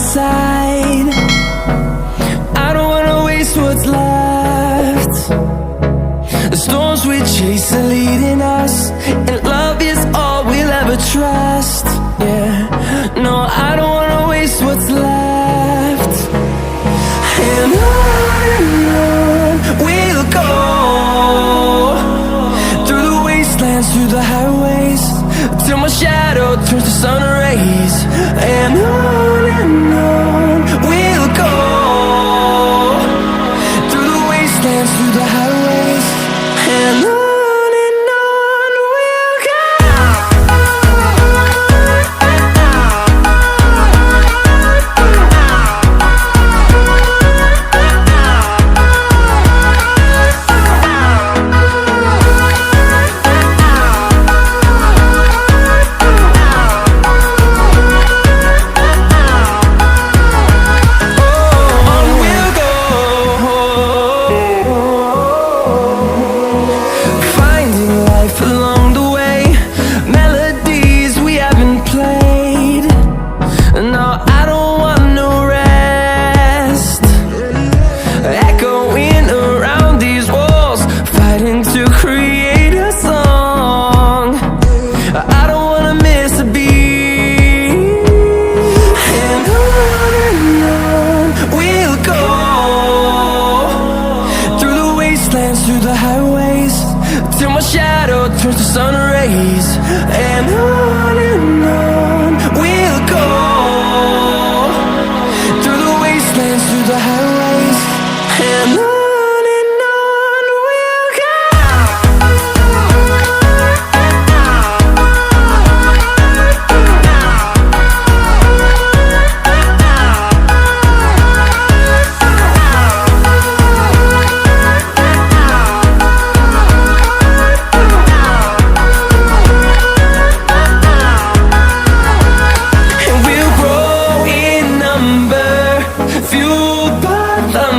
side. I don't wanna waste what's left. The storms we chase are leading us, and love is all we'll ever trust. Yeah, no, I don't wanna waste what's left. And on we'll go, through the wastelands, through the highways, till my shadow turns to sun rays. And on we'll go, through the wastelands, through the highways, and on we'll go. Through the highways, till my shadow turns to sun rays. And on we'll go, through the wastelands, through the highways, and on we'll go.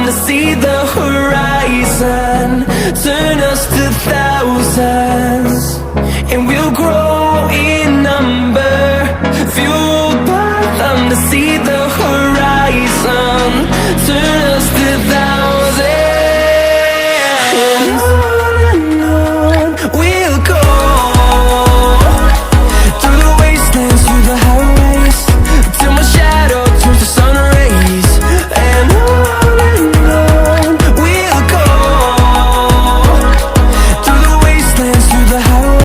To see the horizon turn us to thousands, and we'll grow in number, fueled by them to see the